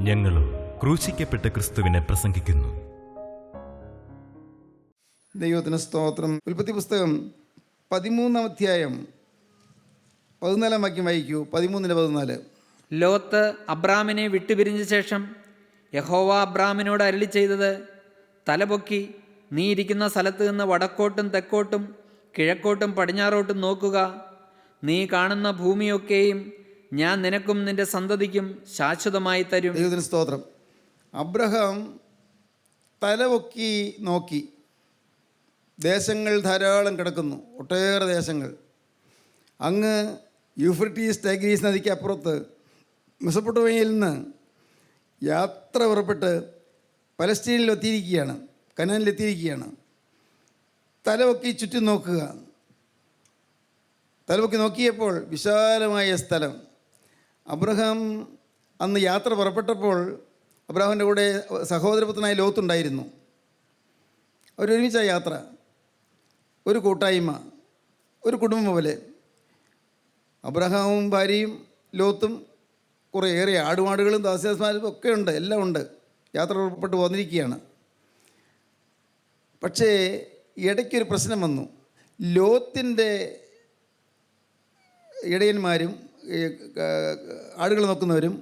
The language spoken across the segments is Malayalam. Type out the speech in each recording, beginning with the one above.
ഞങ്ങളും ക്രൂശിക്കപ്പെട്ട ക്രിസ്തുവിനെ പ്രസംഗിക്കുന്നു. ദൈവത്തിന് സ്തോത്രം. ഉൽപ്പത്തി പുസ്തകം 13-ാം അധ്യായം 14 വാക്യം വായിക്കൂ. 13:14. ലോത്ത് അബ്രാമിനെ വിട്ടുപിരിഞ്ഞ ശേഷം യഹോവ അബ്രാമിനോട് അരുളി ചെയ്തത്, തലപൊക്കി നീ ഇരിക്കുന്ന സ്ഥലത്ത് നിന്ന് വടക്കോട്ടും തെക്കോട്ടും കിഴക്കോട്ടും പടിഞ്ഞാറോട്ടും നോക്കുക. നീ കാണുന്ന ഭൂമിയൊക്കെയും ഞാൻ നിനക്കും നിന്റെ സന്തതിക്കും ശാശ്വതമായി തരും. ദൈവത്തിന് സ്തോത്രം. അബ്രഹാം തലപൊക്കി നോക്കി. ദേശങ്ങൾ ധാരാളം കിടക്കുന്നു, ഒട്ടേറെ ദേശങ്ങൾ. അങ്ങ് യൂഫ്രട്ടീസ് ടൈഗ്രീസ് നദിക്ക് അപ്പുറത്ത് മെസൊപ്പൊട്ടേമിയയിൽ നിന്ന് യാത്ര പുറപ്പെട്ട് പലസ്തീനിലെത്തിയിരിക്കുകയാണ്, കനാനിലെത്തിയിരിക്കുകയാണ്. തലപൊക്കി ചുറ്റും നോക്കുക. തലപൊക്കി നോക്കിയപ്പോൾ വിശാലമായ സ്ഥലം. അബ്രഹാം അന്ന് യാത്ര പുറപ്പെട്ടപ്പോൾ അബ്രഹാമിൻ്റെ കൂടെ സഹോദരപുത്രനായ ലോത്തുണ്ടായിരുന്നു. അവരൊരുമിച്ച യാത്ര, ഒരു കൂട്ടായ്മ, ഒരു കുടുംബം പോലെ. അബ്രഹാമും ഭാര്യയും ലോത്തും കുറേയേറെ ആടുമാടുകളും ദാസ്യദാസന്മാരും ഒക്കെ ഉണ്ട്, എല്ലാം ഉണ്ട്. യാത്ര പുറപ്പെട്ട് വന്നിരിക്കുകയാണ്. പക്ഷേ ഇടയ്ക്കൊരു പ്രശ്നം വന്നു. ലോത്തിൻ്റെ ഇടയന്മാരും ആടുകൾ നോക്കുന്നവരും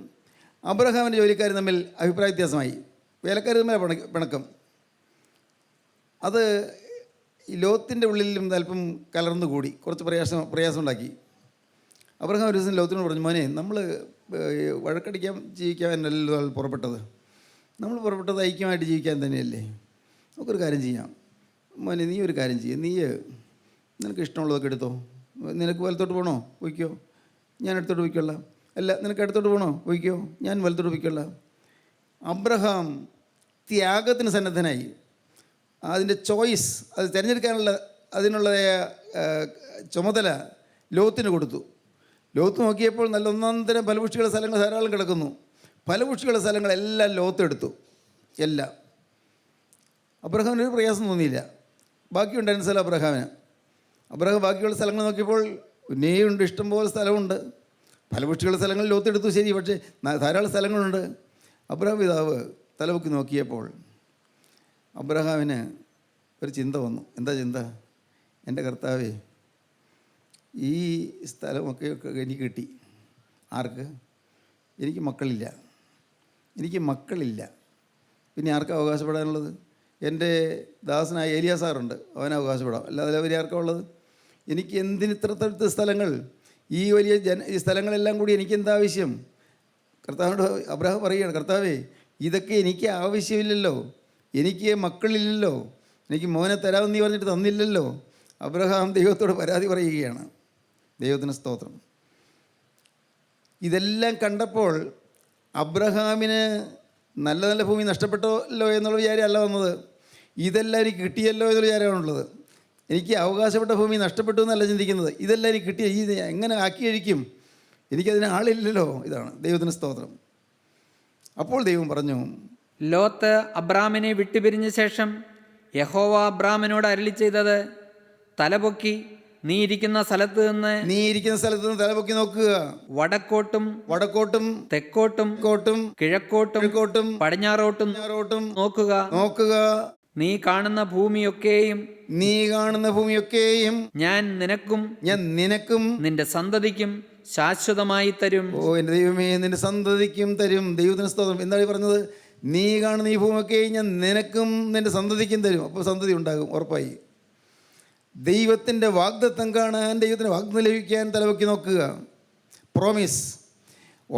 അബ്രഹാമിൻ്റെ ജോലിക്കാരും തമ്മിൽ അഭിപ്രായ വ്യത്യാസമായി. വേലക്കാർ തമ്മിൽ പിണക്കം. അത് ഈ ലോത്തിൻ്റെ ഉള്ളിലും അല്പം കലർന്നുകൂടി, കുറച്ച് പ്രയാസമുണ്ടാക്കി. അബ്രഹാം ഒരു ദിവസം ലോത്തിനോട് പറഞ്ഞു, മോനെ, നമ്മൾ വഴക്കടിക്കാൻ ജീവിക്കാനല്ലോ പുറപ്പെട്ടത്. നമ്മൾ പുറപ്പെട്ടത് ഐക്യമായിട്ട് ജീവിക്കാൻ തന്നെയല്ലേ. നമുക്കൊരു കാര്യം ചെയ്യാം മോനെ, നീ ഒരു കാര്യം ചെയ്യും, നീ നിനക്ക് ഇഷ്ടമുള്ളതൊക്കെ എടുത്തോ. നിനക്ക് വലത്തോട്ട് പോകണോ പോയിക്കോ, ഞാൻ അടുത്തോട്ട് പോയിക്കൊള്ളാം. അല്ല, നിനക്ക് അടുത്തോട്ട് പോകണോ പോയിക്കോ, ഞാൻ വലത്തോട്ട് പോയിക്കൊള്ളാം. അബ്രഹാം ത്യാഗത്തിന് സന്നദ്ധനായി. അതിൻ്റെ ചോയ്സ്, അത് തിരഞ്ഞെടുക്കാനുള്ള അതിനുള്ള ചുമതല ലോത്തിന് കൊടുത്തു. ലോത്ത് നോക്കിയപ്പോൾ നല്ല ഒന്നാന്തരം ഫലപുഷ്ടികളുടെ സ്ഥലങ്ങൾ ധാരാളം കിടക്കുന്നു. ഫലപുഷ്ടികളുടെ സ്ഥലങ്ങളെല്ലാം ലോത്തെടുത്തു, എല്ലാം. അബ്രഹാമിന് ഒരു പ്രയാസം തോന്നിയില്ല. ബാക്കിയുണ്ടായിരുന്ന സ്ഥലം അബ്രഹാമിന്. അബ്രഹാം ബാക്കിയുള്ള സ്ഥലങ്ങൾ നോക്കിയപ്പോൾ ഉന്നേയുണ്ട്, ഇഷ്ടംപോലെ സ്ഥലമുണ്ട്. ഫലപുഷ്ടികളുടെ സ്ഥലങ്ങൾ ലോത്തെടുത്തു, ശരി, പക്ഷേ ധാരാളം സ്ഥലങ്ങളുണ്ട്. അബ്രഹാം പിതാവ് തലപൊക്കി നോക്കിയപ്പോൾ അബ്രഹാമിന് ഒരു ചിന്ത വന്നു. എന്താ ചിന്ത? എൻ്റെ കർത്താവേ, ഈ സ്ഥലമൊക്കെ എനിക്ക് കിട്ടി. ആർക്ക്? എനിക്ക് മക്കളില്ല. പിന്നെ ആർക്കാ അവകാശപ്പെടാനുള്ളത്? എൻ്റെ ദാസനായ ഏലിയാസാറുണ്ട്, അവനെ അവകാശപ്പെടാം. അല്ലാതെ അവർ ആർക്കാ ഉള്ളത്? എനിക്ക് എന്തിനിത്രത്തെ സ്ഥലങ്ങൾ? ഈ വലിയ ഈ സ്ഥലങ്ങളെല്ലാം കൂടി എനിക്കെന്താവശ്യം? കർത്താവിനോട് അബ്രഹാം പറയുകയാണ്, കർത്താവേ, ഇതൊക്കെ എനിക്ക് ആവശ്യമില്ലല്ലോ, എനിക്ക് മക്കളില്ലല്ലോ, എനിക്ക് മോനെ തരാമെന്ന് നീ പറഞ്ഞിട്ട് തന്നില്ലല്ലോ. അബ്രഹാം ദൈവത്തോട് പരാതി പറയുകയാണ്. ദൈവത്തിന് സ്തോത്രം. ഇതെല്ലാം കണ്ടപ്പോൾ അബ്രഹാമിന് നല്ല നല്ല ഭൂമി നഷ്ടപ്പെട്ടല്ലോ എന്നുള്ള വിചാരം അല്ല വന്നത്. ഇതെല്ലാം എനിക്ക് കിട്ടിയല്ലോ എന്നുള്ള വിചാരമാണുള്ളത്. എനിക്ക് അവകാശപ്പെട്ട ഭൂമി നഷ്ടപ്പെട്ടു എന്നല്ല ചിന്തിക്കുന്നത്. ഇതെല്ലാം എനിക്ക് കിട്ടിയ ഈ എങ്ങനെ ആക്കി കഴിക്കും? എനിക്കതിന് ആളില്ലല്ലോ. ഇതാണ്. ദൈവത്തിന് സ്തോത്രം. അപ്പോൾ ദൈവം പറഞ്ഞു, ലോത്ത് അബ്രാമിനെ വിട്ടുപിരിഞ്ഞ ശേഷം യഹോവ അബ്രാമിനോട് അരുളി ചെയ്തത്, തലപൊക്കി നീ ഇരിക്കുന്ന സ്ഥലത്ത് നിന്ന് തലപൊക്കി നോക്കുക. വടക്കോട്ടും തെക്കോട്ടും കിഴക്കോട്ടും പടിഞ്ഞാറോട്ടും നോക്കുക. നീ കാണുന്ന ഭൂമിയൊക്കെയും ഞാൻ നിനക്കും നിന്റെ സന്തതിക്കും ശാശ്വതമായി തരും. ഓ എൻ്റെ ദൈവമേ, നിന്റെ സന്തതിക്കും തരും. ദൈവത്തിന് സ്തോത്രം. എന്താണ് പറഞ്ഞത്? നീ കാണുന്ന ഈ ഭൂമിയൊക്കെയും ഞാൻ നിനക്കും നിന്റെ സന്തതിക്കും തരും. അപ്പോൾ സന്തതി ഉണ്ടാകും, ഉറപ്പായി. ദൈവത്തിൻ്റെ വാഗ്ദത്തം കാണാൻ, ദൈവത്തിൻ്റെ വാഗ്ദത്തം ലഭിക്കാൻ തലപൊക്കി നോക്കുക. പ്രോമിസ്.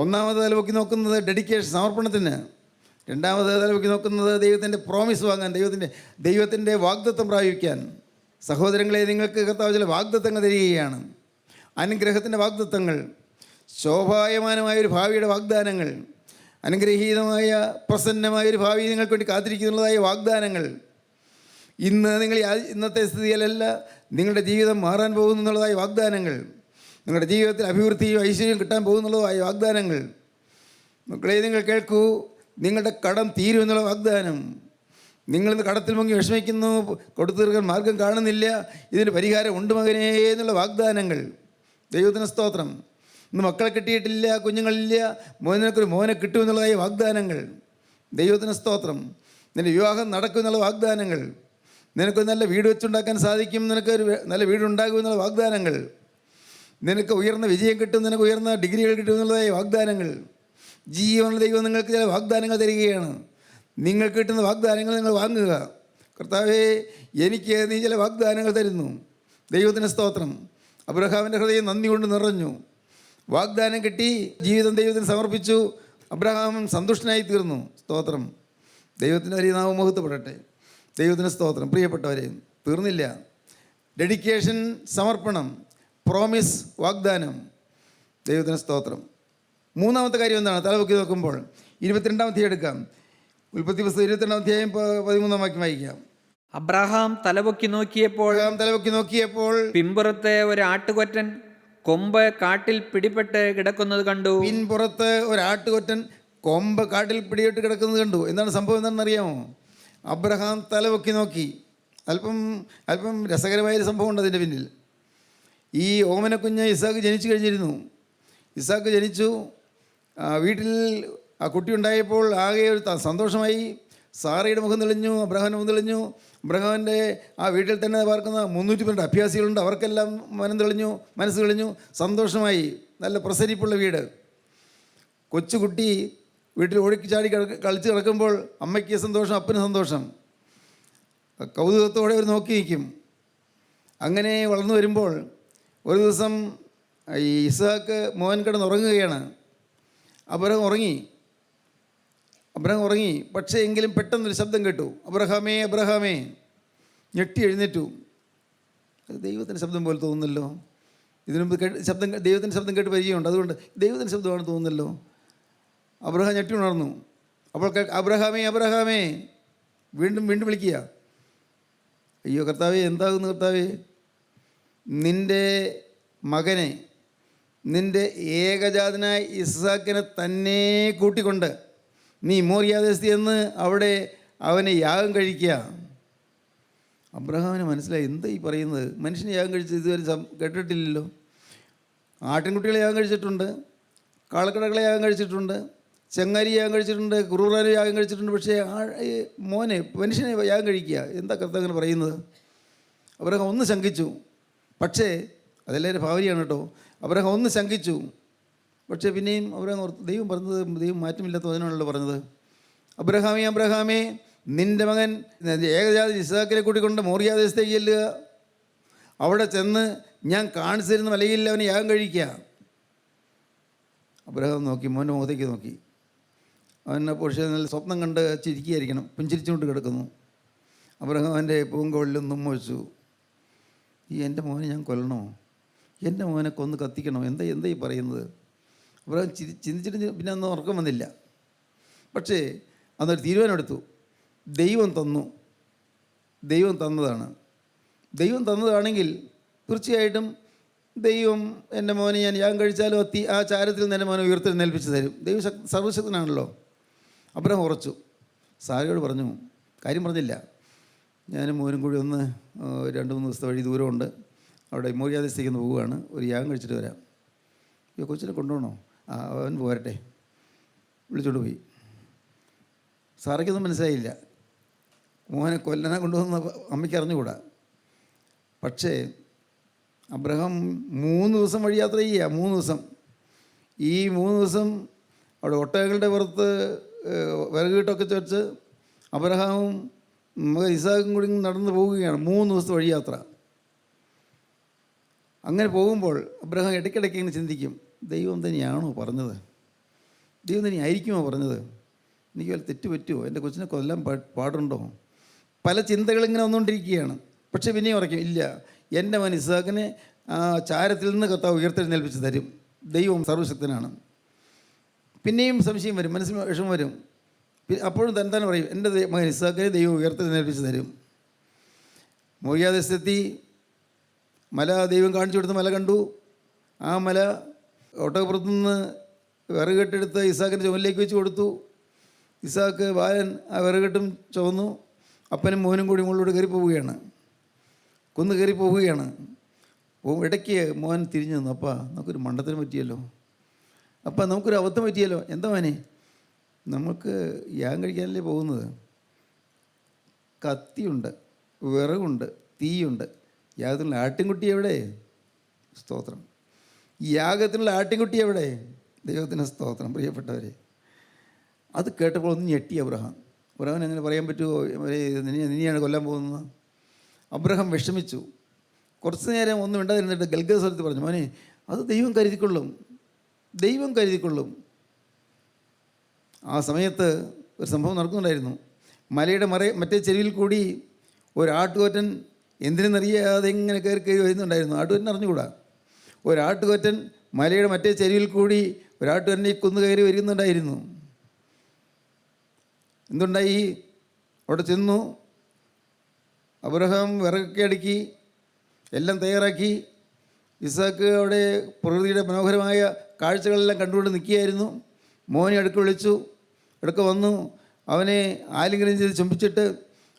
ഒന്നാമത് തലപൊക്കി നോക്കുന്നത് ഡെഡിക്കേഷൻ, സമർപ്പണത്തിന്. രണ്ടാമത് തലപൊക്കി നോക്കുന്നത് ദൈവത്തിൻ്റെ പ്രോമിസ് വാങ്ങാൻ, ദൈവത്തിൻ്റെ വാഗ്ദത്തം പ്രാപിക്കാൻ. സഹോദരങ്ങളെ, നിങ്ങൾക്ക് കർത്താവ് ചില വാഗ്ദത്തങ്ങൾ തരികയാണ്. അനുഗ്രഹത്തിൻ്റെ വാഗ്ദത്തങ്ങൾ, ശോഭായമാനമായൊരു ഭാവിയുടെ വാഗ്ദാനങ്ങൾ, അനുഗ്രഹീതമായ പ്രസന്നമായൊരു ഭാവി നിങ്ങൾക്ക് വേണ്ടി കാത്തിരിക്കുന്നതായ വാഗ്ദാനങ്ങൾ. ഇന്നത്തെ സ്ഥിതിയിലല്ല നിങ്ങളുടെ ജീവിതം മാറാൻ പോകുന്നുള്ളതായ വാഗ്ദാനങ്ങൾ, നിങ്ങളുടെ ജീവിതത്തിൽ അഭിവൃദ്ധിയും ഐശ്വര്യവും കിട്ടാൻ പോകുന്നുള്ളതായ വാഗ്ദാനങ്ങൾ. മക്കളെ, നിങ്ങൾ കേൾക്കൂ. നിങ്ങളുടെ കടം തീരുമെന്നുള്ള വാഗ്ദാനം. നിങ്ങളിന്ന് കടത്തിൽ മുങ്ങി വിഷമിക്കുന്നു, കൊടുത്തു തീർക്കാൻ മാർഗം കാണുന്നില്ല, ഇതിന് പരിഹാരം ഉണ്ട് മകനേ എന്നുള്ള വാഗ്ദാനങ്ങൾ. ദൈവത്തിന് സ്തോത്രം. ഇന്ന് മക്കളെ കിട്ടിയിട്ടില്ല, കുഞ്ഞുങ്ങളില്ല, നിനക്കൊരു മോനെ കിട്ടുമെന്നുള്ളതായ വാഗ്ദാനങ്ങൾ. ദൈവത്തിന് സ്തോത്രം. നിൻ്റെ വിവാഹം നടക്കുമെന്നുള്ള വാഗ്ദാനങ്ങൾ. നിനക്കൊരു നല്ല വീട് വെച്ചുണ്ടാക്കാൻ സാധിക്കും, നിനക്കൊരു നല്ല വീടുണ്ടാകുമെന്നുള്ള വാഗ്ദാനങ്ങൾ. നിനക്ക് ഉയർന്ന വിജയം കിട്ടും, നിനക്ക് ഉയർന്ന ഡിഗ്രികൾ കിട്ടും എന്നുള്ളതായ വാഗ്ദാനങ്ങൾ. ജീവനുള്ള ദൈവം നിങ്ങൾക്ക് ചില വാഗ്ദാനങ്ങൾ തരികയാണ്. നിങ്ങൾക്ക് കിട്ടുന്ന വാഗ്ദാനങ്ങൾ നിങ്ങൾ വാങ്ങുക. കർത്താവേ, എനിക്ക് നീ ചില വാഗ്ദാനങ്ങൾ തരുന്നു. ദൈവത്തിന് സ്തോത്രം. അബ്രഹാമിൻ്റെ ഹൃദയം നന്ദി കൊണ്ട് നിറഞ്ഞു. വാഗ്ദാനം കിട്ടി, ജീവിതം ദൈവത്തിന് സമർപ്പിച്ചു. അബ്രഹാം സന്തുഷ്ടനായി തീർന്നു. സ്തോത്രം. ദൈവത്തിൻ്റെ വലിയ നാമം മഹത്വപ്പെടട്ടെ. ദൈവത്തിന് സ്തോത്രം. പ്രിയപ്പെട്ടവരെ, തീർന്നില്ല. ഡെഡിക്കേഷൻ, സമർപ്പണം, പ്രോമിസ്, വാഗ്ദാനം. ദൈവത്തിന് സ്തോത്രം. മൂന്നാമത്തെ കാര്യം എന്താണ്? തലപൊക്കി നോക്കുമ്പോൾ 22-ാം അധ്യായം എടുക്കാം. ഉൽപ്പത്തി പുസ്തകം 22-ാം അധ്യായം 13-ാം വാക്യം വായിക്കാം. അബ്രഹാം തലപൊക്കി നോക്കിയപ്പോൾ പിമ്പുറത്തെ ഒരു ആട്ടുകൊറ്റൻ കൊമ്പ് കാട്ടിൽ പിടിപെട്ട് കിടക്കുന്നത് കണ്ടു. പിൻപുറത്ത് ഒരു ആട്ടുകൊറ്റൻ കൊമ്പ് കാട്ടിൽ പിടിയിട്ട് കിടക്കുന്നത് കണ്ടു. എന്താണ് സംഭവം? എന്താണെന്ന് അറിയാമോ? അബ്രഹാം തലപൊക്കി നോക്കി. അല്പം രസകരമായൊരു സംഭവം ഉണ്ട് അതിൻ്റെ പിന്നിൽ. ഈ ഓമനക്കുഞ്ഞ് ഇസാക്ക് ജനിച്ചു കഴിഞ്ഞിരുന്നു. ഇസാക്ക് ജനിച്ചു. വീട്ടിൽ ആ കുട്ടി ഉണ്ടായപ്പോൾ ആകെ ഒരു സന്തോഷമായി. സാറയുടെ മുഖം തെളിഞ്ഞു, അബ്രഹാമിൻ്റെ മുഖം തെളിഞ്ഞു. അബ്രഹാമിൻ്റെ ആ വീട്ടിൽ തന്നെ പാർക്കുന്ന 312 അഭ്യാസികളുണ്ട്. അവർക്കെല്ലാം മനസ്സ് തെളിഞ്ഞു, സന്തോഷമായി. നല്ല പ്രസരിപ്പുള്ള വീട്. കൊച്ചുകുട്ടി വീട്ടിൽ ഓടിച്ചാടി കളിച്ച് കിടക്കുമ്പോൾ അമ്മയ്ക്ക് സന്തോഷം, അപ്പന് സന്തോഷം. കൗതുകത്തോടെ അവർ നോക്കി നിൽക്കും. അങ്ങനെ വളർന്നു വരുമ്പോൾ ഒരു ദിവസം ഈ ഇസ്ഹാക്ക് മോൻ കിടന്നുറങ്ങുകയാണ്. അബ്രഹാം ഉറങ്ങി. പക്ഷേ എങ്കിലും പെട്ടെന്നൊരു ശബ്ദം കേട്ടു. അബ്രഹാമേ, അബ്രഹാമേ. ഞെട്ടി എഴുന്നേറ്റു. അത് ദൈവത്തിൻ്റെ ശബ്ദം പോലെ തോന്നുന്നല്ലോ. ഇതിനു മുമ്പ് ദൈവത്തിൻ്റെ ശബ്ദം കേട്ട് പരിചയമുണ്ട്. അതുകൊണ്ട് ദൈവത്തിൻ്റെ ശബ്ദമാണ് തോന്നുന്നല്ലോ. അബ്രഹാം ഞെട്ടി ഉണർന്നു. അപ്പോൾ അബ്രഹാമേ, അബ്രഹാമേ. വീണ്ടും വിളിക്കുക. അയ്യോ കർത്താവേ, എന്താകുന്നു കർത്താവേ? നിൻ്റെ മകനെ, നിൻ്റെ ഏകജാതനായ ഇസ്ഹാക്കിനെ തന്നെ കൂട്ടിക്കൊണ്ട് നീ മോറിയാദേശത്ത് എന്ന് അവിടെ അവനെ യാഗം കഴിക്കുക. അബ്രഹാമിന് മനസ്സിലായി, എന്താ ഈ പറയുന്നത്? മനുഷ്യനെ യാഗം കഴിച്ചത് ഇതുവരെ കേട്ടിട്ടില്ലല്ലോ. ആട്ടിൻകുട്ടികളെ യാഗം കഴിച്ചിട്ടുണ്ട്, കാളക്കടകളെ യാഗം കഴിച്ചിട്ടുണ്ട്, ചെങ്ങാരി യാഗം കഴിച്ചിട്ടുണ്ട്, കുറുറാനെ യാഗം കഴിച്ചിട്ടുണ്ട്. പക്ഷേ മോനെ, മനുഷ്യനെ യാഗം കഴിക്കുക, എന്താ കർത്താവ് അങ്ങനെ പറയുന്നത്? അബ്രഹാം ഒന്ന് ശങ്കിച്ചു. പക്ഷേ അതെല്ലാവരും ഭാവനയാണ് കേട്ടോ. അബ്രഹാം ഒന്ന് ശങ്കിച്ചു. പക്ഷേ പിന്നെയും അബ്രഹാം ദൈവം പറഞ്ഞത്, ദൈവം മാറ്റമില്ലാത്ത വചനമാണല്ലോ പറഞ്ഞത്. അബ്രഹാമേ, അബ്രഹാമേ, നിൻ്റെ മകൻ ഏകജാതി ഇസ്ഹാക്കിനെ കൂട്ടിക്കൊണ്ട് മോറിയാദേശത്തേക്ക് ചെല്ലുക. അവിടെ ചെന്ന് ഞാൻ കാണിച്ചു തരുന്ന മലയിൽ അവനെ യാഗം കഴിക്കുക. അബ്രഹാം നോക്കി, മോൻ്റെ മുഖത്തേക്ക് നോക്കി. അവനെ പക്ഷേ നല്ല സ്വപ്നം കണ്ട് ചിരിക്കുകയായിരിക്കണം. പുഞ്ചിരിച്ചുകൊണ്ട് കിടക്കുന്നു. അബ്രഹാം അവൻ്റെ പൂങ്കോളിലും തുമ്മ വെച്ചു. എൻ്റെ മോനെ ഞാൻ കൊല്ലണോ? എൻ്റെ മോനെ കൊന്ന് കത്തിക്കണോ? എന്താ ഈ പറയുന്നത്? അബ്രഹാം ചിന്തിച്ചിട്ട് പിന്നെ ഒന്നും ഉറക്കം വന്നില്ല. പക്ഷേ അന്നൊരു തീരുമാനമെടുത്തു. ദൈവം തന്നതാണ്. ദൈവം തന്നതാണെങ്കിൽ തീർച്ചയായിട്ടും ദൈവം എൻ്റെ മോനെ ഞാൻ യാഗം കഴിച്ചാലും ആ ചാരത്തിൽ നിന്ന് എൻ്റെ മോനെ ഉയർത്തെഴുന്നേൽപ്പിച്ച് തരും. ദൈവം സർവശക്തനാണല്ലോ. അബ്രഹാം ഉറച്ചു. സാരയോട് പറഞ്ഞു, കാര്യം പറഞ്ഞില്ല. ഞാനും മോനും കൂടി ഒന്ന് 2-3 ദിവസത്തെ വഴി ദൂരമുണ്ട്, അവിടെ മോറിയാദേശത്തേക്ക് പോവുകയാണ്, ഒരു യാഗം കഴിച്ചിട്ട് വരാം. ഈ കൊച്ചിനെ കൊണ്ടുപോകണോ? അവൻ പോരട്ടെ. വിളിച്ചോണ്ട് പോയി. സാറയ്ക്കൊന്നും മനസ്സിലായില്ല. മോനെ കൊല്ലനെ കൊണ്ടുവന്ന അമ്മയ്ക്ക് അറിഞ്ഞുകൂടാ. പക്ഷേ അബ്രഹാം 3 ദിവസം വഴി യാത്ര ചെയ്യുക. 3 ദിവസം. ഈ 3 ദിവസം അവിടെ ഒട്ടകങ്ങളുടെ പുറത്ത് വിറകിട്ടൊക്കെ വെച്ച് അബ്രഹാമും ഇസ്ഹാക്കും കൂടി നടന്ന് പോവുകയാണ്. 3 ദിവസത്തെ വഴി യാത്ര. അങ്ങനെ പോകുമ്പോൾ അബ്രഹാം ഇടയ്ക്കിടയ്ക്ക് ഇങ്ങനെ ചിന്തിക്കും, ദൈവം തന്നെയാണോ പറഞ്ഞത്? ദൈവം തന്നെ ആയിരിക്കുമോ പറഞ്ഞത്? എനിക്ക് വല്ല തെറ്റ് പറ്റുമോ? എൻ്റെ കൊച്ചിനെ കൊല്ലാൻ പാടുണ്ടോ? പല ചിന്തകളിങ്ങനെ വന്നുകൊണ്ടിരിക്കുകയാണ്. പക്ഷേ പിന്നെയും ഉറയ്ക്കും, ഇല്ല, എൻ്റെ മകൻ ഇസ്ഹാക്കിനെ ആ ചാരത്തിൽ നിന്ന് കർത്താവ് ഉയർത്തെഴുന്നേൽപ്പിച്ച് തരും. ദൈവം സർവശക്തനാണ്. പിന്നെയും സംശയം വരും, മനസ്സിൽ വിഷമം വരും. അപ്പോഴും തന്നെ പറയും, എൻ്റെ മകൻ ഇസ്ഹാക്കിനെ ദൈവം ഉയർത്തെഴുന്നേൽപ്പിച്ച് തരും. മോറിയാദേശത്തെത്തി. മല ദൈവം കാണിച്ചു കൊടുത്ത മല കണ്ടു. ആ മല ഒട്ടകപ്പുറത്തു നിന്ന് വിറകെട്ടെടുത്ത് ഇസ്ഹാക്കിൻ്റെ ചുമലിലേക്ക് വെച്ച് കൊടുത്തു. ഇസ്ഹാക്ക് ബാലൻ ആ വിറകെട്ടും ചുവന്നു. അപ്പനും മോനും കൂടി മുകളിലൂടെ കയറി പോവുകയാണ്. കുന്ന് കയറി പോവുകയാണ്. ഇടയ്ക്ക് മോൻ തിരിഞ്ഞു നിന്നു. അപ്പാ, നമുക്കൊരു മണ്ടത്തിന് പറ്റിയല്ലോ. അപ്പാ, നമുക്കൊരു അബദ്ധം പറ്റിയല്ലോ. എന്താ മോനെ? നമുക്ക് യാഗം കഴിക്കാനല്ലേ പോകുന്നത്. കത്തിയുണ്ട്, വിറകുണ്ട്, തീയുണ്ട്. യാഗത്തിനുള്ള ആട്ടിൻകുട്ടി എവിടെ? സ്തോത്രം. യാഗത്തിനുള്ള ആട്ടിൻകുട്ടി എവിടെ? ദൈവത്തിന് സ്തോത്രം. പ്രിയപ്പെട്ടവരെ, അത് കേട്ടപ്പോൾ ഒന്ന് ഞെട്ടി അബ്രഹാം. അബ്രഹാമിന് അങ്ങനെ പറയാൻ പറ്റുമോ, നിന്നെയാണ് കൊല്ലാൻ പോകുന്നത്? അബ്രഹാം വിഷമിച്ചു. കുറച്ച് നേരം ഒന്നും മിണ്ടാതിരുന്നിട്ട് ഗൽഗൽ സ്ഥലത്ത് പറഞ്ഞു, മോനെ അത് ദൈവം കരുതിക്കൊള്ളും, ദൈവം കരുതിക്കൊള്ളും. ആ സമയത്ത് ഒരു സംഭവം നടക്കുന്നുണ്ടായിരുന്നു. മലയുടെ മറ്റേ ചെരുവിൽ കൂടി ഒരാട്ടുകൊറ്റൻ എന്തിനെന്നറിയാതെ ഇങ്ങനെ കയറി വരുന്നുണ്ടായിരുന്നു. ആട്ടുകൊറ്റൻ അറിഞ്ഞുകൂടാ. ഒരാട്ടുകൊറ്റൻ മലയുടെ മറ്റേ ചെരുവിൽ കൂടി ഒരാട്ടുകൊറ്റനെ കൊന്നു കയറി വരുന്നുണ്ടായിരുന്നു. എന്തുണ്ടായി? അവിടെ ചെന്നു. അബ്രഹാം വിറകൊക്കെ അടുക്കി എല്ലാം തയ്യാറാക്കി. ഇസാക്ക് അവിടെ പ്രകൃതിയുടെ മനോഹരമായ കാഴ്ചകളെല്ലാം കണ്ടുകൊണ്ട് നിൽക്കുകയായിരുന്നു. മോനെ അടുക്ക വിളിച്ചു. അടുക്ക വന്നു. അവനെ ആലിംഗനം ചെയ്ത് ചുംബിച്ചിട്ട്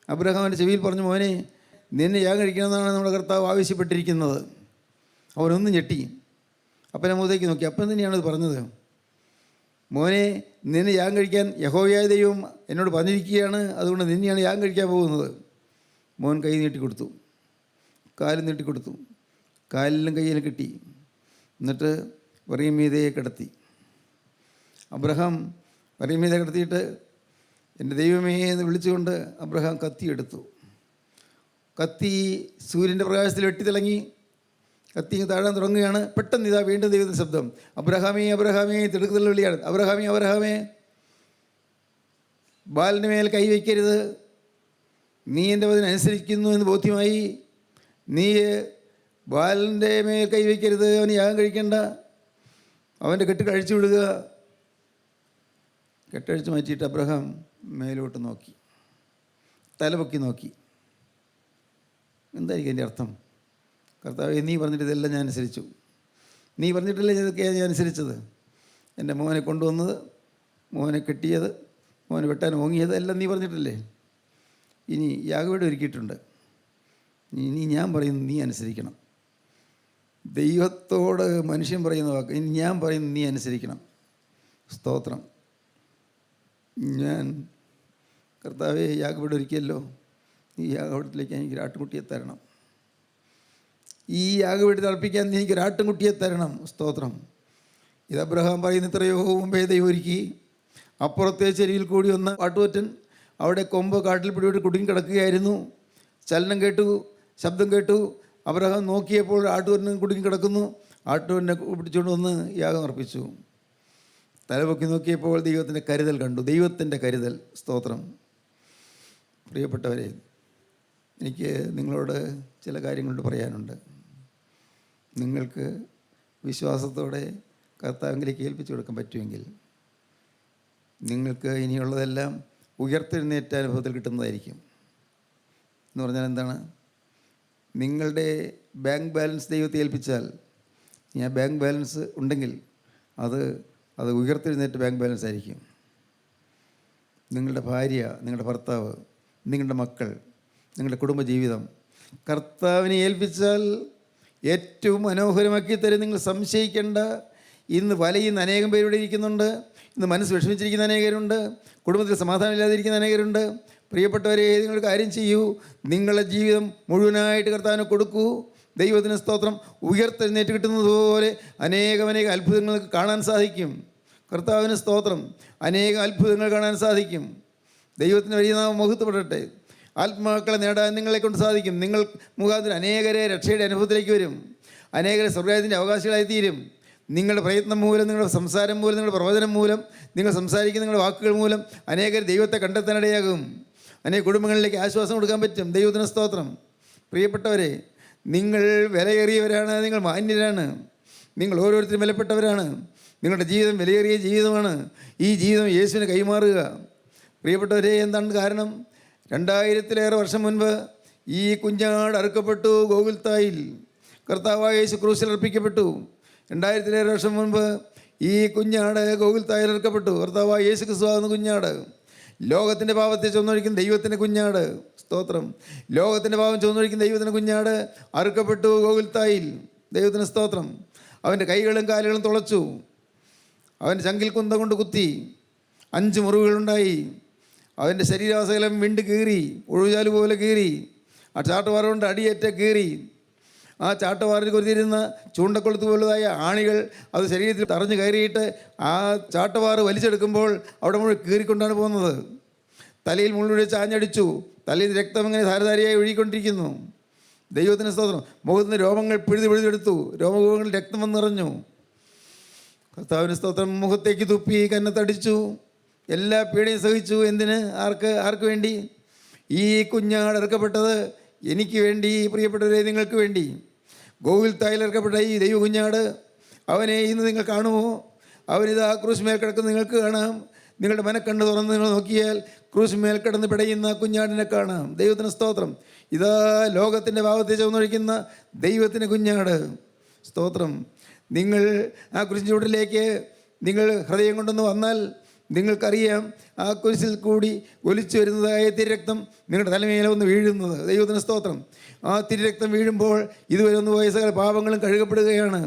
അബ്രഹാമിൻ്റെ ചെവിയിൽ പറഞ്ഞു, മോനെ നിന്നെ യാഗം കഴിക്കണമെന്നാണ് നമ്മുടെ കർത്താവ് ആവശ്യപ്പെട്ടിരിക്കുന്നത്. അവനൊന്ന് ഞെട്ടി. അപ്പനെ മുഖത്തേക്ക് നോക്കി. അപ്പൻ തന്നെയാണത് പറഞ്ഞത്. മോനെ നിന്നെ യാഗം കഴിക്കാൻ യഹോവയായ ദൈവം എന്നോട് പറഞ്ഞിരിക്കുകയാണ്, അതുകൊണ്ട് നിന്നെയാണ് യാഗം കഴിക്കാൻ പോകുന്നത്. മോൻ കൈ നീട്ടിക്കൊടുത്തു, കാലും നീട്ടിക്കൊടുത്തു. കാലിലും കയ്യിലും കിട്ടി. എന്നിട്ട് വറീമീതയെ കിടത്തി. അബ്രഹാം വറീമീതെ കിടത്തിയിട്ട് എൻ്റെ ദൈവമേ എന്ന് വിളിച്ചുകൊണ്ട് അബ്രഹാം കത്തിയെടുത്തു. കത്തി സൂര്യൻ്റെ പ്രകാശത്തിൽ വെട്ടിത്തിളങ്ങി. കത്തി താഴാൻ തുടങ്ങുകയാണ്. പെട്ടെന്ന് ഇതാ വീണ്ടും ദൈവത്തിൻ്റെ ശബ്ദം, അബ്രഹാമേ അബ്രഹാമേ, തിടുക്കത്തിൽ വിളിയാണ്. അബ്രഹാമേ അബ്രഹാമേ, ബാലിൻ്റെ മേൽ കൈവയ്ക്കരുത്, നീ എൻ്റെ വചനനുസരിക്കുന്നു എന്ന് ബോധ്യമായി. നീ ബാലിൻ്റെ മേൽ കൈവയ്ക്കരുത്, അവന് യാഗം കഴിക്കേണ്ട, അവൻ്റെ കെട്ട് കഴിച്ചു വിടുക. കെട്ടഴിച്ച് മാറ്റിയിട്ട് അബ്രഹാം മേലോട്ട് നോക്കി, തലപൊക്കി നോക്കി. എന്തായിരിക്കും എൻ്റെ അർത്ഥം? കർത്താവേ, നീ പറഞ്ഞിട്ട് ഇതെല്ലാം ഞാൻ അനുസരിച്ചു. നീ പറഞ്ഞിട്ടല്ലേ ഇതൊക്കെയാണ് ഞാൻ അനുസരിച്ചത്. എൻ്റെ മോനെ കൊണ്ടുവന്നത്, മോനെ കെട്ടിയത്, മോനെ വെട്ടാൻ ഓങ്ങിയത് എല്ലാം നീ പറഞ്ഞിട്ടല്ലേ. ഇനി യാഗപീഠം ഒരുക്കിയിട്ടുണ്ട്. ഇനി ഞാൻ പറയുന്നത് നീ അനുസരിക്കണം. ദൈവത്തോട് മനുഷ്യൻ പറയുന്ന വാക്ക്, ഇനി ഞാൻ പറയുന്നത് നീ അനുസരിക്കണം. സ്തോത്രം. ഞാൻ കർത്താവേ യാഗപീഠം ഒരുക്കിയല്ലോ, ഈ യാഗപീഠത്തിലേക്ക് എനിക്കൊരു ആട്ടുകുട്ടിയെ തരണം. ഈ യാഗപീഠത്തിൽ അർപ്പിക്കാൻ നീ എനിക്കൊരു ആട്ടുകുട്ടിയെ തരണം. സ്തോത്രം. ഇത് അബ്രഹാം പറയുന്ന എത്രയോ മുമ്പേ ദൈവം ഒരുക്കി. അപ്പുറത്തെ ചെരിയിൽ കൂടി വന്ന ആട്ടുകൊറ്റൻ അവിടെ കൊമ്പ് കാട്ടിൽ പിടിവിട്ട് കുടുങ്ങി കിടക്കുകയായിരുന്നു. ചലനം കേട്ടു, ശബ്ദം കേട്ടു. അബ്രഹാം നോക്കിയപ്പോൾ ആട്ടുകൊറ്റൻ കുടുങ്ങി കിടക്കുന്നു. ആട്ടുകൊറ്റനെ പിടിച്ചുകൊണ്ട് വന്ന് യാഗം അർപ്പിച്ചു. തലപൊക്കി നോക്കിയപ്പോൾ ദൈവത്തിൻ്റെ കരുതൽ കണ്ടു. ദൈവത്തിൻ്റെ കരുതൽ. സ്തോത്രം. പ്രിയപ്പെട്ടവരെ, എനിക്ക് നിങ്ങളോട് ചില കാര്യങ്ങളോട് പറയാനുണ്ട്. നിങ്ങൾക്ക് വിശ്വാസത്തോടെ കർത്താവിലേക്ക് ഏൽപ്പിച്ചു കൊടുക്കാൻ പറ്റുമെങ്കിൽ നിങ്ങൾക്ക് ഇനിയുള്ളതെല്ലാം ഉയർത്തെഴുന്നേറ്റ അനുഭവത്തിൽ കിട്ടുന്നതായിരിക്കും. എന്ന് പറഞ്ഞാൽ എന്താണ്? നിങ്ങളുടെ ബാങ്ക് ബാലൻസ് ദൈവത്തെ ഏൽപ്പിച്ചാൽ, ആ ബാങ്ക് ബാലൻസ് ഉണ്ടെങ്കിൽ അത് ഉയർത്തെഴുന്നേറ്റ ബാങ്ക് ബാലൻസ് ആയിരിക്കും. നിങ്ങളുടെ ഭാര്യ, നിങ്ങളുടെ ഭർത്താവ്, നിങ്ങളുടെ മക്കൾ, നിങ്ങളുടെ കുടുംബജീവിതം കർത്താവിനെ ഏൽപ്പിച്ചാൽ ഏറ്റവും മനോഹരമാക്കി തരും. നിങ്ങൾ സംശയിക്കേണ്ട. ഇന്ന് വലയുന്ന അനേകം പേരിവിടെ ഇരിക്കുന്നുണ്ട്. ഇന്ന് മനസ്സ് വിഷമിച്ചിരിക്കുന്ന അനേകരുണ്ട്. കുടുംബത്തിൽ സമാധാനമില്ലാതിരിക്കുന്ന അനേകരുണ്ട്. പ്രിയപ്പെട്ടവരെ, നിങ്ങളൊരു കാര്യം ചെയ്യൂ. നിങ്ങളുടെ ജീവിതം മുഴുവനായിട്ട് കർത്താവിന് കൊടുക്കൂ. ദൈവത്തിന് സ്തോത്രം. ഉയർത്തെഴുന്നേറ്റ് കിട്ടുന്നത് പോലെ അനേകം അത്ഭുതങ്ങൾ കാണാൻ സാധിക്കും. കർത്താവിന് സ്തോത്രം. അനേകം അത്ഭുതങ്ങൾ കാണാൻ സാധിക്കും. ദൈവത്തിന് വലിയ നാമം മഹത്വപ്പെടട്ടെ. ആത്മാക്കളെ നേടാൻ നിങ്ങളെ കൊണ്ട് സാധിക്കും. നിങ്ങൾ മുഖാന്തരം അനേകരെ രക്ഷയുടെ അനുഭവത്തിലേക്ക് വരും. അനേകരെ സ്വർഗ്ഗരാജ്യത്തിൻ്റെ അവകാശികളായി തീരും. നിങ്ങളുടെ പ്രയത്നം മൂലം, നിങ്ങളുടെ സംസാരം മൂലം, നിങ്ങളുടെ പ്രവചനം മൂലം, നിങ്ങൾ സംസാരിക്കുന്ന നിങ്ങളുടെ വാക്കുകൾ മൂലം അനേകർ ദൈവത്തെ കണ്ടെത്താനിടയാകും. അനേക കുടുംബങ്ങളിലേക്ക് ആശ്വാസം കൊടുക്കാൻ പറ്റും. ദൈവത്തിന് സ്തോത്രം. പ്രിയപ്പെട്ടവരെ, നിങ്ങൾ വിലയേറിയവരാണ്. നിങ്ങൾ മാന്യരാണ്. നിങ്ങൾ ഓരോരുത്തരും വിലപ്പെട്ടവരാണ്. നിങ്ങളുടെ ജീവിതം വിലയേറിയ ജീവിതമാണ്. ഈ ജീവിതം യേശുവിന് കൈമാറുക. പ്രിയപ്പെട്ടവരെ, എന്താണ് കാരണം? 2000-ലേറെ വർഷം മുൻപ് ഈ കുഞ്ഞാട് അറുക്കപ്പെട്ടു. ഗോകുൽത്തായിൽ കർത്താവായ യേശു ക്രൂശിൽ അർപ്പിക്കപ്പെട്ടു. 2000-ലേറെ വർഷം മുൻപ് ഈ കുഞ്ഞാട് ഗോകുൽത്തായിൽ അറുക്കപ്പെട്ടു. കർത്താവായ യേശു ക്രിസ്തുവാകുന്ന കുഞ്ഞാട്, ലോകത്തിൻ്റെ പാപത്തെ ചുമന്നൊഴിക്കുന്ന ദൈവത്തിൻ്റെ കുഞ്ഞാട്. സ്തോത്രം. ലോകത്തിൻ്റെ പാപം ചുമന്നൊഴിക്കുന്ന ദൈവത്തിൻ്റെ കുഞ്ഞാട് അറുക്കപ്പെട്ടു ഗോകുൽത്തായിൽ. ദൈവത്തിന് സ്തോത്രം. അവൻ്റെ കൈകളും കാലുകളും തുളച്ചു. അവൻ്റെ ചങ്കിൽ കുന്തം കൊണ്ട് കുത്തി. 5 മുറിവുകളുണ്ടായി. അവൻ്റെ ശരീരാസകലം വിണ്ട് കീറി, ഒഴുചാല് പോലെ കീറി. ആ ചാട്ടുപാറ കൊണ്ട് അടിയേറ്റ കീറി. ആ ചാട്ടവാറിൽ കൊരുതിരുന്ന ചൂണ്ടക്കൊളുത്ത് പോലുള്ളതായ ആണികൾ അത് ശരീരത്തിൽ തറഞ്ഞു കയറിയിട്ട് ആ ചാട്ടവാറ് വലിച്ചെടുക്കുമ്പോൾ അവിടെ മുഴുവൻ കീറിക്കൊണ്ടാണ് പോകുന്നത്. തലയിൽ മുള്ളുടെ ചാഞ്ഞടിച്ചു, തലയിൽ രക്തം ഇങ്ങനെ ധാരധാരയായി ഒഴുകിക്കൊണ്ടിരിക്കുന്നു. ദൈവത്തിന് സ്തോത്രം. മുഖത്ത് നിന്ന് രോമങ്ങൾ പിഴുതെടുത്തു, രോമകൂപങ്ങളിൽ രക്തം വന്ന് നിറഞ്ഞു. കർത്താവിന് സ്തോത്രം. മുഖത്തേക്ക് തുപ്പി, കന്നത്തടിച്ചു, എല്ലാ പീഡയും സഹിച്ചു. എന്തിന്? ആർക്ക് വേണ്ടി? ഈ കുഞ്ഞാട് ഇറക്കപ്പെട്ടത് എനിക്ക് വേണ്ടി, പ്രിയപ്പെട്ടവരെ, നിങ്ങൾക്ക് വേണ്ടി. ഗോകുൽത്തായിൽ ഇറക്കപ്പെട്ട ഈ ദൈവ കുഞ്ഞാട്, അവനെ ഇന്ന് നിങ്ങൾ കാണുമോ? അവനിതാ ക്രൂശ് മേൽ കിടക്കുന്ന നിങ്ങൾക്ക് കാണാം. നിങ്ങളുടെ മനക്കണ്ണ് തുറന്ന് നിങ്ങൾ നോക്കിയാൽ ക്രൂശ് മേൽ കിടന്ന് പിടയുന്ന കുഞ്ഞാടിനെ കാണാം. ദൈവത്തിന് സ്തോത്രം. ഇതാ ലോകത്തിൻ്റെ പാപത്തെ ചുമന്നൊഴിക്കുന്ന ദൈവത്തിൻ്റെ കുഞ്ഞാട്. സ്തോത്രം. നിങ്ങൾ ആ കുരിശിൻ ചൂടിലേക്ക് നിങ്ങൾ ഹൃദയം കൊണ്ടൊന്ന് വന്നാൽ നിങ്ങൾക്കറിയാം, ആ കുരിശിൽ കൂടി ഒലിച്ചു വരുന്നതായ തിരക്തം നിങ്ങളുടെ തലമേലെ ഒന്ന് വീഴുന്നത്. ദൈവത്തിന് സ്തോത്രം. ആ തിരക്തം വീഴുമ്പോൾ ഇതുവരെ ഒന്ന് പോയ സകല പാപങ്ങളും കഴുകപ്പെടുകയാണ്.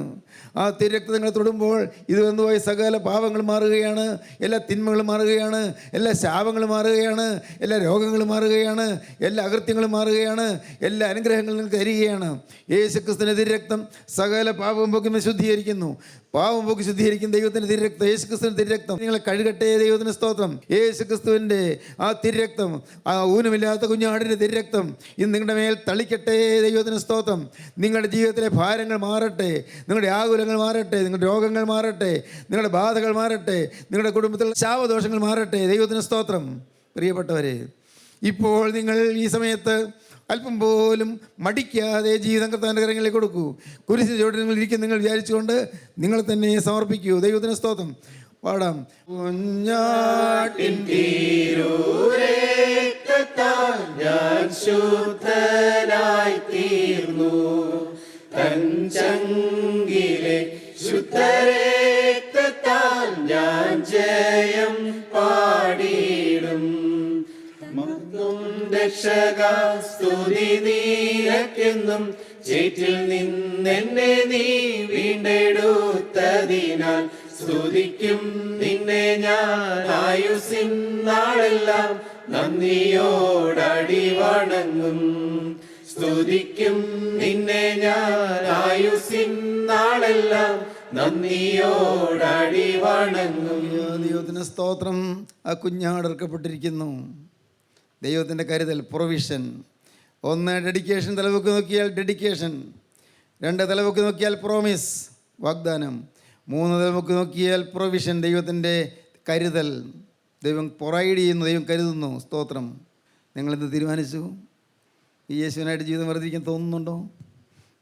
ആ തിരക്തം നിങ്ങളെ തൊടുമ്പോൾ ഇത് വന്നു പോയ സകല പാപങ്ങളും മാറുകയാണ്, എല്ലാ തിന്മകളും മാറുകയാണ്, എല്ലാ ശാപങ്ങളും മാറുകയാണ്, എല്ലാ രോഗങ്ങളും മാറുകയാണ്, എല്ലാ അകൃത്യങ്ങളും മാറുകയാണ്, എല്ലാ അനുഗ്രഹങ്ങളും നിങ്ങൾക്ക് തരികയാണ്. യേശുക്രിസ്തുവിൻ്റെ തിരക്തം സകല പാപവും പോക്കി ശുദ്ധീകരിക്കുന്നു. പാവം പോക്കി ശുദ്ധീകരിക്കും ദൈവത്തിൻ്റെ തിരക്തം. യേശുക്രിസ്തുവിൻ്റെ തിരക്തം നിങ്ങളെ കഴുകട്ടെ. ദൈവത്തിന് സ്തോത്രം. യേശുക്രിസ്തുവിൻ്റെ ആ തിരക്തം, ആ ഊനമില്ലാത്ത കുഞ്ഞാടിൻ്റെ തിരക്തം ഇന്ന് നിങ്ങളുടെ മേൽ തളിക്കട്ടെ. ദൈവത്തിന് സ്തോത്രം. നിങ്ങളുടെ ജീവിതത്തിലെ ഭാരങ്ങൾ മാറട്ടെ, നിങ്ങളുടെ ആകുലങ്ങൾ മാറട്ടെ, നിങ്ങളുടെ രോഗങ്ങൾ മാറട്ടെ, നിങ്ങളുടെ ബാധകൾ മാറട്ടെ, നിങ്ങളുടെ കുടുംബത്തിലെ ശാപദോഷങ്ങൾ മാറട്ടെ. ദൈവത്തിന് സ്തോത്രം. പ്രിയപ്പെട്ടവരെ, ഇപ്പോൾ നിങ്ങൾ ഈ സമയത്ത് അല്പം പോലും മടിക്കാതെ ജീവിതം കർത്താവിൻ്റെ കരങ്ങളിലേക്ക് കൊടുക്കൂ. കുരിശിൻ്റെ ചുവട്ടിൽ നിങ്ങൾ ഇരിക്കും നിങ്ങൾ വിചാരിച്ചുകൊണ്ട് നിങ്ങൾ തന്നെ സമർപ്പിക്കൂ. ദൈവത്തിന് സ്തോത്രം. പാടാം. കുഞ്ഞാട്ടിൻ തിരുരക്തത്താൽ ഞാൻ ശുദ്ധനായി തീർന്നു, തൻ ചങ്കിലെ ശുദ്ധരക്തത്താൽ ഞാൻ ജയം പാടിയിടും. രക്ഷക സ്തുതി നീരക്കെന്നും ചേറ്റിൽ നിന്നെന്നെ നീ വീണ്ടെടുത്തതിനാൽ സ്തുതിക്കും നിന്നെ ഞാൻ ആയുസ്സിൻ നാളെല്ലാം നന്ദിയോടടി വണങ്ങും. സ്തുതിക്കും നിന്നെ ഞാൻ ആയുസ്സിൻ നാളെല്ലാം നന്ദിയോടടി വണങ്ങും. ദൈവത്തിന് സ്തോത്രം. ആ കുഞ്ഞാടർക്കപ്പെട്ടിരിക്കുന്നു. ദൈവത്തിൻ്റെ കരുതൽ, പ്രൊവിഷൻ. 1 ഡെഡിക്കേഷൻ, തലവൊക്കെ നോക്കിയാൽ ഡെഡിക്കേഷൻ. 2 തലവൊക്കെ നോക്കിയാൽ പ്രോമിസ്, വാഗ്ദാനം. 3 തലവൊക്കെ നോക്കിയാൽ പ്രൊവിഷൻ, ദൈവത്തിൻ്റെ കരുതൽ. ദൈവം പ്രൊവൈഡ് ചെയ്യുന്നു, ദൈവം കരുതുന്നു. സ്തോത്രം. നിങ്ങളെന്ത് തീരുമാനിച്ചു? ഈ യേശുവിനായിട്ട് ജീവിതം വർദ്ധിക്കാൻ തോന്നുന്നുണ്ടോ?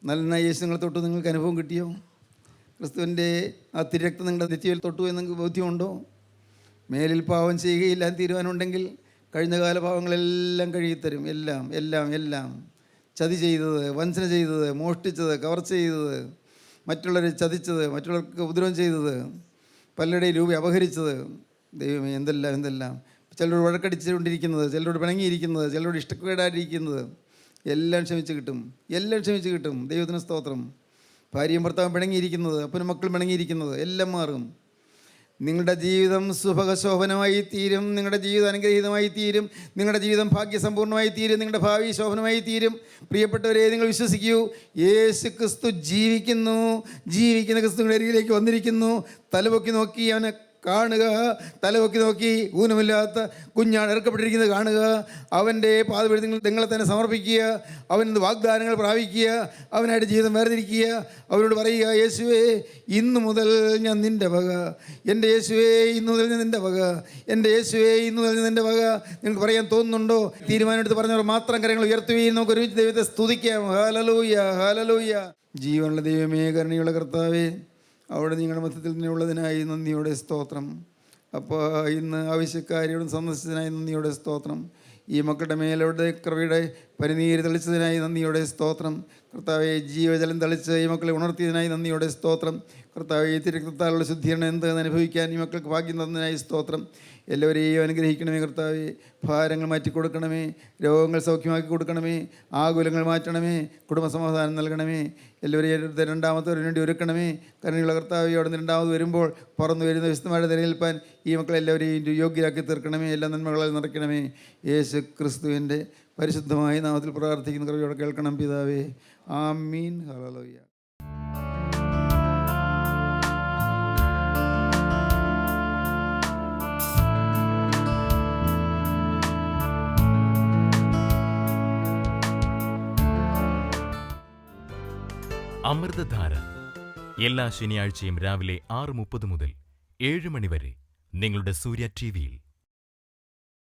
നല്ല യേശു നിങ്ങളെ തൊട്ടു, നിങ്ങൾക്ക് അനുഭവം കിട്ടിയോ? ക്രിസ്തുവിൻ്റെ ആ തിരക്തം നിങ്ങളുടെ നെറ്റിയിൽ തൊട്ടു എന്ന് നിങ്ങൾക്ക് ബോധ്യമുണ്ടോ? മേലിൽ പാവം ചെയ്യുകയില്ല എന്ന് തീരുമാനമുണ്ടെങ്കിൽ കഴിഞ്ഞ കാല പാവങ്ങളെല്ലാം കഴുകിത്തരും. എല്ലാം എല്ലാം എല്ലാം. ചതി ചെയ്തത്, വഞ്ചന ചെയ്തത്, മോഷ്ടിച്ചത്, കവർച്ച ചെയ്തത്, മറ്റുള്ളവരെ ചതിച്ചത്, മറ്റുള്ളവർക്ക് ഉപദ്രവം ചെയ്തത്, പലരുടെയും രൂപ അപഹരിച്ചത്, ദൈവമേ എന്തെല്ലാം. ചിലരോട് വഴക്കടിച്ചുകൊണ്ടിരിക്കുന്നത്, ചിലരോട് പിണങ്ങിയിരിക്കുന്നത്, ചിലരോട് ഇഷ്ടക്കേടായിരിക്കുന്നത് എല്ലാം ക്ഷമിച്ച് കിട്ടും. എല്ലാം ക്ഷമിച്ച് കിട്ടും. ദൈവത്തിന് സ്തോത്രം. ഭാര്യയും ഭർത്താവും പിണങ്ങിയിരിക്കുന്നത്, അപ്പനും മക്കളും പിണങ്ങിയിരിക്കുന്നത് എല്ലാം മാറും. നിങ്ങളുടെ ജീവിതം സുഭഗശോഭനമായി തീരും. നിങ്ങളുടെ ജീവിതം അനുഗ്രഹീതമായി തീരും. നിങ്ങളുടെ ജീവിതം ഭാഗ്യസമ്പൂർണ്ണമായി തീരും. നിങ്ങളുടെ ഭാവി ശോഭനമായി തീരും. പ്രിയപ്പെട്ടവരെ, നിങ്ങൾ വിശ്വസിക്കൂ. യേശു ക്രിസ്തു ജീവിക്കുന്നു. ജീവിക്കുന്ന ക്രിസ്തുവിൻ്റെ അരികിലേക്ക് വന്നിരിക്കുന്നു. തലപൊക്കി നോക്കി അവനെ കാണുക. തലപൊക്കി നോക്കി ഊനമില്ലാത്ത കുഞ്ഞാണ് ഇറക്കപ്പെട്ടിരിക്കുന്നത് കാണുക. അവൻ്റെ പാദപീഠത്തിൽ നിങ്ങളെ തന്നെ സമർപ്പിക്കുക. അവന് വാഗ്ദാനങ്ങൾ പ്രാപിക്കുക. അവനായിട്ട് ജീവിതം വേർതിരിക്കുക. അവനോട് പറയുക, യേശുവേ ഇന്നു മുതൽ ഞാൻ നിൻ്റെ വക. എൻ്റെ യേശുവേ ഇന്നു മുതൽ ഞാൻ നിൻ്റെ വക. എൻ്റെ യേശുവേ ഇന്നു മുതൽ ഞാൻ നിൻ്റെ വക. നിങ്ങൾക്ക് പറയാൻ തോന്നുന്നുണ്ടോ? തീരുമാനമെടുത്ത് പറഞ്ഞവർ മാത്രം കരങ്ങൾ ഉയർത്തുകയും നമുക്ക് ഒരുമിച്ച് ദൈവത്തെ സ്തുതിക്കാം. Hallelujah, hallelujah. ജീവനുള്ള ദൈവമേ, കരുണയുള്ള കർത്താവേ, അവിടെ നിങ്ങളുടെ മധ്യത്തിൽ നിന്നുള്ളതിനായി നന്ദിയോടെ സ്തോത്രം. അപ്പോൾ ഇന്ന് ആവശ്യക്കാരിയോടും സന്ദർശിച്ചതിനായി നന്ദിയോടെ സ്തോത്രം. ഈ മക്കളുടെ മേലോടെ കൃപയുടെ പരിനീര് തെളിച്ചതിനായി നന്ദിയോടെ സ്തോത്രം. കർത്താവെ, ജീവജലം തെളിച്ച് ഈ മക്കളെ ഉണർത്തിയതിനായി നന്ദിയോടെ സ്തോത്രം. കർത്താവെ, ഈ തിരക്തത്താലുള്ള ശുദ്ധീകരണം എന്തെന്ന് അനുഭവിക്കാൻ ഈ മക്കൾക്ക് ഭാഗ്യം തന്നതിനായി സ്തോത്രം. എല്ലാവരെയും അനുഗ്രഹിക്കണമേ കർത്താവെ. ഭാരങ്ങൾ മാറ്റിക്കൊടുക്കണമേ. രോഗങ്ങൾ സൗഖ്യമാക്കി കൊടുക്കണമേ. ആകുലങ്ങൾ മാറ്റണമേ. കുടുംബസമാധാനം നൽകണമേ. എല്ലാവരെയും രണ്ടാമത്തവരിന് വേണ്ടി ഒരുക്കണമേ. കരുണയുള്ള കർത്താവെ, അവിടെ നിന്ന് രണ്ടാമത് വരുമ്പോൾ പറന്നു വരുന്ന വിശുദ്ധമായിട്ട് തിരഞ്ഞെടുപ്പാൻ ഈ മക്കളെല്ലാവരെയും യോഗ്യരാക്കി തീർക്കണമേ. എല്ലാ നന്മകളാൽ നിറയ്ക്കണമേ. യേശു ക്രിസ്തുവിൻ്റെ പരിശുദ്ധമായ നാമത്തിൽ പ്രാർത്ഥിക്കുന്ന കൃപയോടെ കേൾക്കണം പിതാവേ. ആമീൻ. ഹല്ലേലൂയ. അമൃതധാര എല്ലാ ശനിയാഴ്ചയും രാവിലെ 6:30 മുതൽ 7 മണി വരെ നിങ്ങളുടെ സൂര്യ TV-യിൽ.